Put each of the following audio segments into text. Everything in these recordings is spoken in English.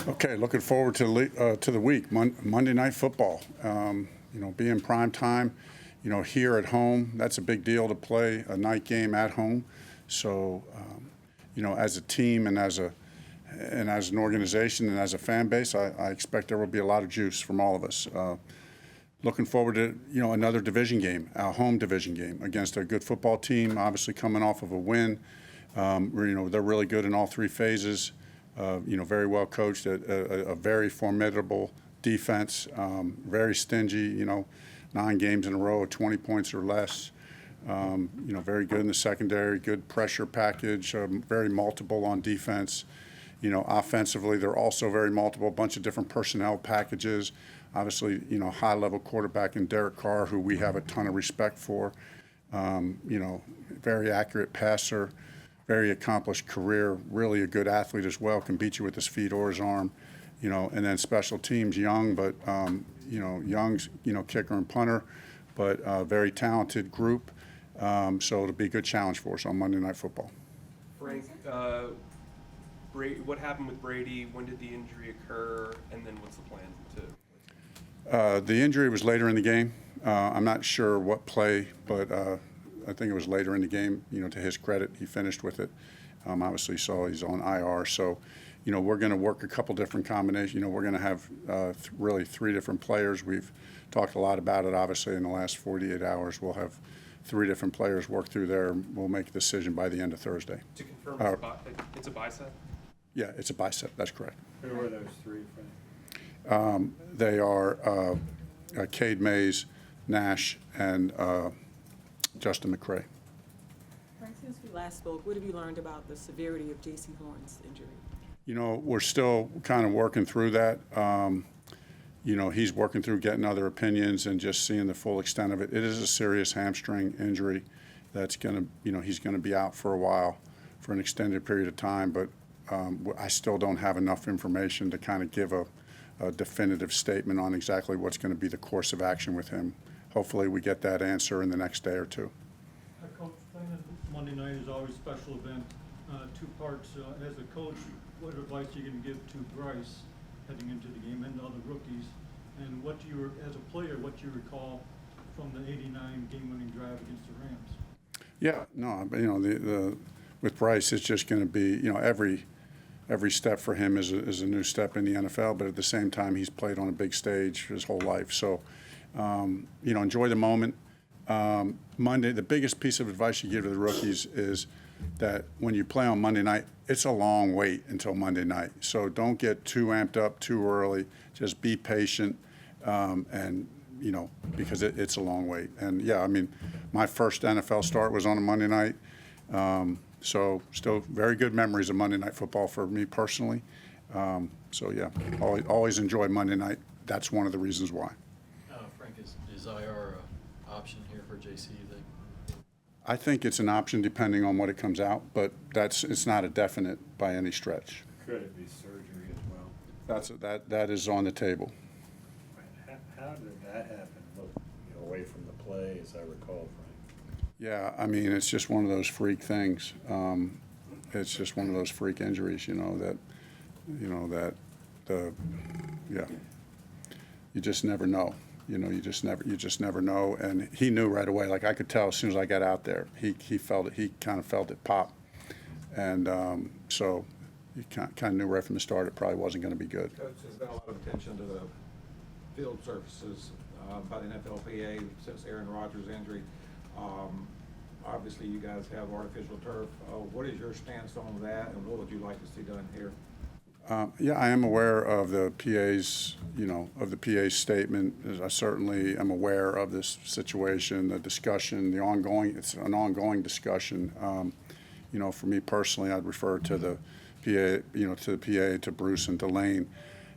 Okay, looking forward to the week, Monday Night Football. Being prime time, here at home, that's a big deal to play a night game at home. So, as a team and as an organization and as a fan base, I expect there will be a lot of juice from all of us. Looking forward to another division game, a home division game against a good football team. Obviously, coming off of a win, they're really good in all three phases. Very well coached, a very formidable defense, very stingy, 9 games in a row, 20 points or less. Very good in the secondary, good pressure package, very multiple on defense. Offensively, they're also very multiple, bunch of different personnel packages. Obviously, high-level quarterback in Derek Carr, who we have a ton of respect for. Very accurate passer. Very accomplished career, really a good athlete as well, can beat you with his feet or his arm, and then special teams, young, but, young's, kicker and punter, but very talented group. So it'll be a good challenge for us on Monday Night Football. Frank, what happened with Brady? When did the injury occur? And then what's the plan? The injury was later in the game. I'm not sure what play, but I think it was later in the game. To his credit, he finished with it. Obviously, saw he's on IR. So, we're going to work a couple different combinations. We're going to have really 3 different players. We've talked a lot about it, obviously, in the last 48 hours. We'll have 3 different players work through there. We'll make a decision by the end of Thursday. To confirm, it's a bicep? Yeah, it's a bicep. That's correct. Who are those 3, Frank? They are Cade Mays, Nash, and Justin McCray. Frank, since we last spoke, what have you learned about the severity of J.C. Horn's injury? We're still kind of working through that. He's working through getting other opinions and just seeing the full extent of it. It is a serious hamstring injury that's going to, he's going to be out for a while, for an extended period of time. But I still don't have enough information to kind of give a definitive statement on exactly what's going to be the course of action with him. Hopefully we get that answer in the next day or 2. Coach, Monday night is always a special event. 2 parts. As a coach, what advice are you going to give to Bryce heading into the game and the other rookies? And as a player, what do you recall from the '89 game-winning drive against the Rams? Yeah, no, with Bryce, it's just going to be, every step for him is a new step in the NFL, but at the same time, he's played on a big stage his whole life. So, enjoy the moment. Monday, the biggest piece of advice you give to the rookies is that when you play on Monday night, it's a long wait until Monday night. So don't get too amped up too early. Just be patient, and because it's a long wait. And yeah, my first NFL start was on a Monday night. So still very good memories of Monday Night Football for me personally. So yeah, always enjoy Monday night. That's one of the reasons why. Frank, is IR an option here for JC? I think it's an option depending on what it comes out, but it's not a definite by any stretch. Could it be surgery as well? That is on the table. How did that happen? Look, away from the play, as I recall, Frank. Yeah, it's just one of those freak things. It's just one of those freak injuries, you just never know. You just never know. And he knew right away. Like I could tell as soon as I got out there, he felt it. He kind of felt it pop, and so he kind of knew right from the start it probably wasn't going to be good. Coach, there's been a lot of attention to the field surfaces by the NFLPA since Aaron Rodgers' injury. Obviously, you guys have artificial turf. What is your stance on that, and what would you like to see done here? Yeah, I am aware of the PA's, of the PA's statement. I certainly am aware of this situation, the discussion, it's an ongoing discussion. For me personally, I'd refer to the PA, to Bruce and Delane.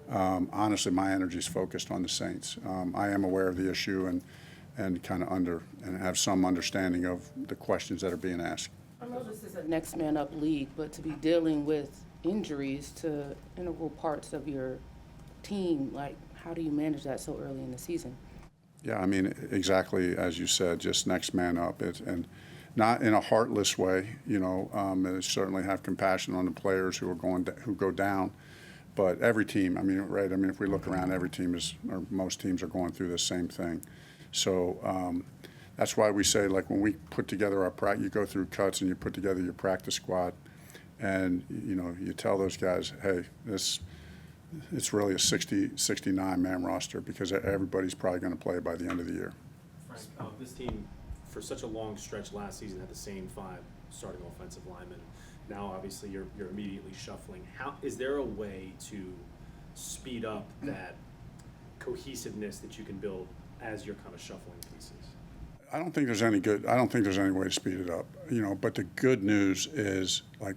Honestly, my energy is focused on the Saints. I am aware of the issue and kind of and have some understanding of the questions that are being asked. I know this is a next man up league, but to be dealing with injuries to integral parts of your team, like how do you manage that so early in the season? Yeah, exactly as you said, just next man up. And not in a heartless way, certainly have compassion on the players who go down. But every team, I mean, right, I mean, if we look around, every team is, or most teams are going through the same thing. So that's why we say, like, when we put together our practice, you go through cuts and you put together your practice squad, and, you know, you tell those guys, hey, it's really a 69-man roster because everybody's probably going to play by the end of the year. Frank, this team, for such a long stretch last season, had the same 5 starting offensive linemen. Now, obviously, you're immediately shuffling. How is there a way to speed up that cohesiveness that you can build as you're kind of shuffling pieces? I don't think there's any way to speed it up, you know. But the good news is, like,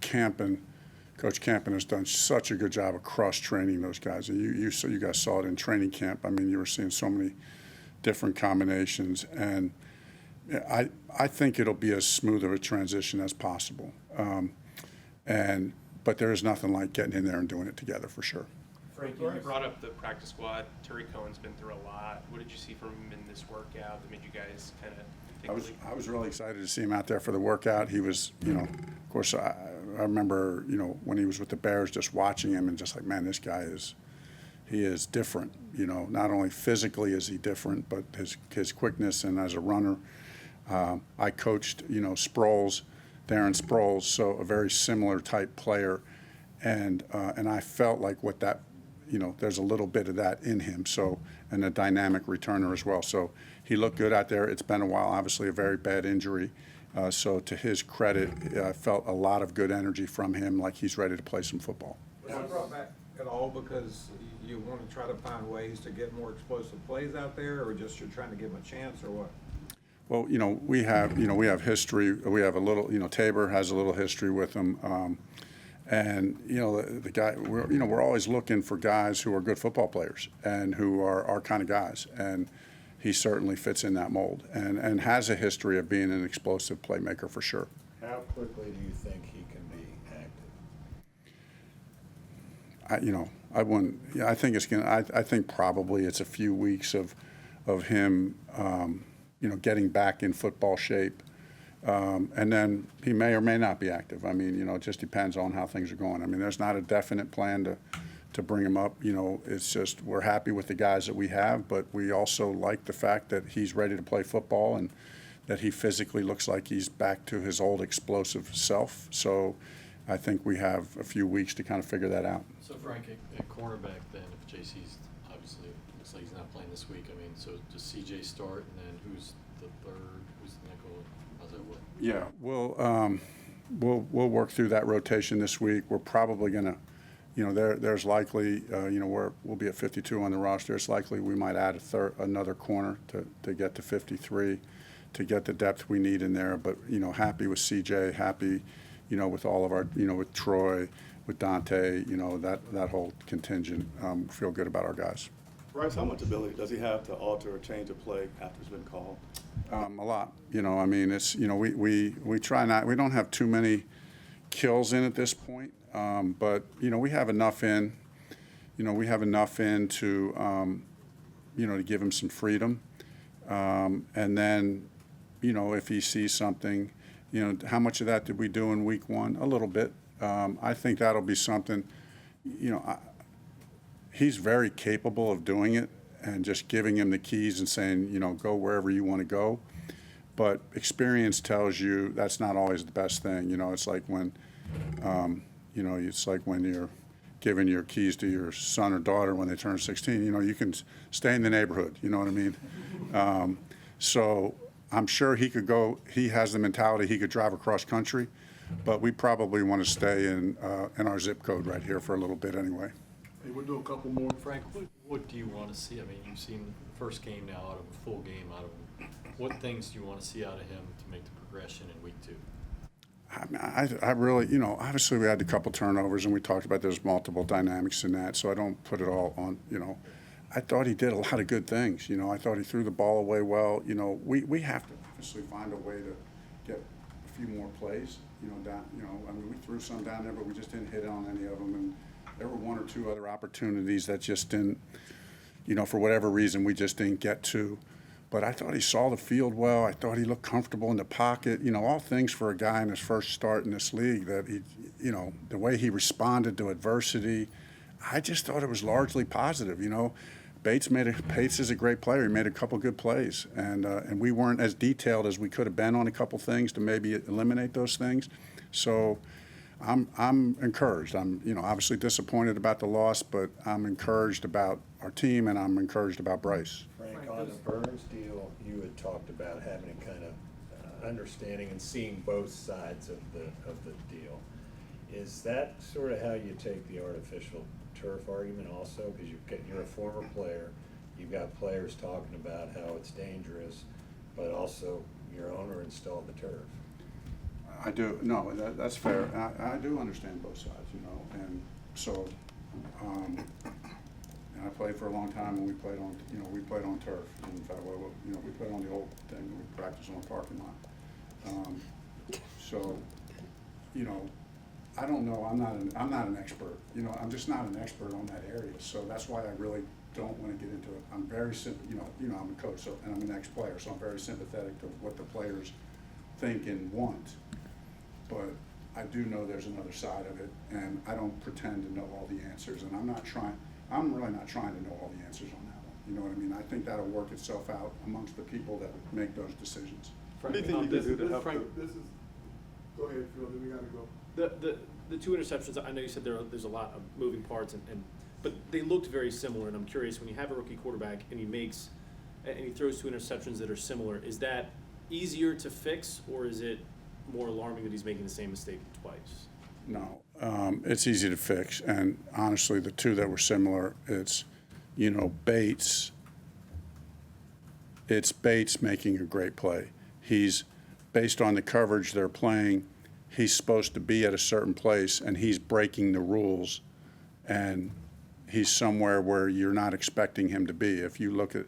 Coach Campen has done such a good job of cross-training those guys. And you guys saw it in training camp. I mean, you were seeing so many different combinations, and I think it'll be as smooth of a transition as possible. But there is nothing like getting in there and doing it together, for sure. Frank, you brought up the practice squad. Terry Cohen's been through a lot. What did you see from him in this workout that made you guys kind of think? I was really excited to see him out there for the workout. He was, you know, of course, I remember, you know, when he was with the Bears, just watching him and just like, man, this guy he is different. You know, not only physically is he different, but his quickness and as a runner. I coached, you know, Darren Sproles, so a very similar type player, and I felt like what that, you know, there's a little bit of that in him. So, and a dynamic returner as well. So he looked good out there. It's been a while, obviously a very bad injury. So to his credit, I felt a lot of good energy from him, like he's ready to play some football. Was he brought back at all because you want to try to find ways to get more explosive plays out there, or just you're trying to give him a chance, or what? Well, you know, we have history. We have a little, you know, Tabor has a little history with him. And, you know, the guy, we're always looking for guys who are good football players and who are our kind of guys. And he certainly fits in that mold and has a history of being an explosive playmaker for sure. How quickly do you think he can be active? I wouldn't. Yeah, I think it's gonna. I think probably it's a few weeks of him, you know, getting back in football shape. And then he may or may not be active. I mean, you know, it just depends on how things are going. I mean, there's not a definite plan to bring him up. You know, it's just we're happy with the guys that we have, but we also like the fact that he's ready to play football and that he physically looks like he's back to his old explosive self. So I think we have a few weeks to kind of figure that out. So Frank, at cornerback then, if JC's obviously looks like he's not playing this week, I mean, so does CJ start, and then who's the third, who's the nickel? How's that work? Yeah, we'll work through that rotation this week. We're probably going to, you know, there's likely, you know, we'll be at 52 on the roster. It's likely we might add another corner to get to 53 to get the depth we need in there. But, you know, happy with CJ, happy, you know, with all of our, you know, with Troy, with Dante, you know, that whole contingent. Feel good about our guys. Bryce, how much ability does he have to alter or change a play after it's been called? A lot. You know, I mean, it's, you know, we try not, we don't have too many kills in at this point, but, you know, we have enough in, you know, to, you know, to give him some freedom. And then, you know, if he sees something, you know, how much of that did we do in week 1? A little bit. I think that'll be something, you know, he's very capable of doing it and just giving him the keys and saying, you know, go wherever you want to go. But experience tells you that's not always the best thing. You know, it's like when, you know, it's like when you're giving your keys to your son or daughter when they turn 16, you know, you can stay in the neighborhood, you know what I mean? So I'm sure he could go, he has the mentality he could drive across country, but we probably want to stay in our zip code right here for a little bit anyway. Hey, we'll do a couple more. Frank, what do you want to see? I mean, you've seen the first game now out of a full game out of him. What things do you want to see out of him to make the progression in week 2? I really, you know, obviously we had a couple turnovers and we talked about there's multiple dynamics in that, so I don't put it all on, you know. I thought he did a lot of good things, you know. I thought he threw the ball away well. You know, we have to obviously find a way to get a few more plays, you know, down, you know. I mean, we threw some down there, but we just didn't hit on any of them, and there were 1 or 2 other opportunities that just didn't, you know, for whatever reason, we just didn't get to. But I thought he saw the field well. I thought he looked comfortable in the pocket. You know, all things for a guy in his first start in this league that he, you know, the way he responded to adversity, I just thought it was largely positive. Bates is a great player. He made a couple good plays, and we weren't as detailed as we could have been on a couple things to maybe eliminate those things. So I'm encouraged. I'm obviously disappointed about the loss, but I'm encouraged about our team and I'm encouraged about Bryce. Frank, on the Burns deal, you had talked about having a kind of understanding and seeing both sides of the deal. Is that sort of how you take the artificial turf argument also? Because you're a former player, you've got players talking about how it's dangerous, but also your owner installed the turf. I do. No, that's fair. I do understand both sides, and so, and I played for a long time, and we played on turf. In fact, we played on the old thing. We practiced on the parking lot. So, I don't know. I'm not an expert. I'm just not an expert on that area. So that's why I really don't want to get into it. I'm very I'm a coach, and I'm an ex-player, so I'm very sympathetic to what the players think and want. But I do know there's another side of it, and I don't pretend to know all the answers, and I'm really not trying to know all the answers on that one. You know what I mean? I think that'll work itself out amongst the people that make those decisions. What do you think you can do to help? Go ahead, Phil, then we gotta go. The two interceptions, I know you said there's a lot of moving parts, but they looked very similar, and I'm curious, when you have a rookie quarterback and he throws two interceptions that are similar, is that easier to fix, or is it more alarming that he's making the same mistake twice? No, it's easy to fix, and honestly, the two that were similar, it's Bates. It's Bates making a great play. He's based on the coverage they're playing. He's supposed to be at a certain place, and he's breaking the rules, and he's somewhere where you're not expecting him to be. If you look at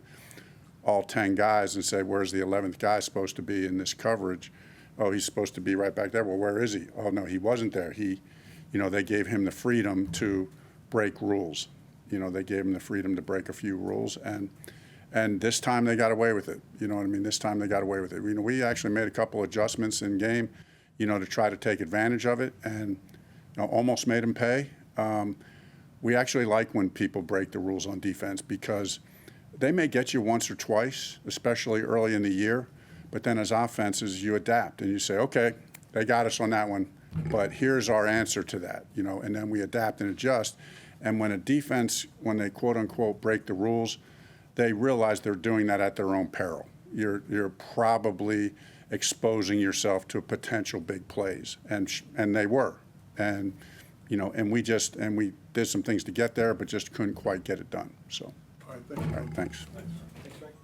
all 10 guys and say, where's the 11th guy supposed to be in this coverage? Oh, he's supposed to be right back there. Well, where is he? Oh, no, he wasn't there. They gave him the freedom to break rules. They gave him the freedom to break a few rules, and this time they got away with it. You know what I mean? This time they got away with it. We actually made a couple adjustments in game, to try to take advantage of it, and almost made them pay. We actually like when people break the rules on defense because they may get you once or twice, especially early in the year, but then as offenses, you adapt and you say, okay, they got us on that one, but here's our answer to that, and then we adapt and adjust. And when a defense, when they quote unquote break the rules, they realize they're doing that at their own peril. You're probably exposing yourself to potential big plays, and they were, and we did some things to get there, but just couldn't quite get it done. So, All right, thank you. all right, thanks. Thanks, Frank.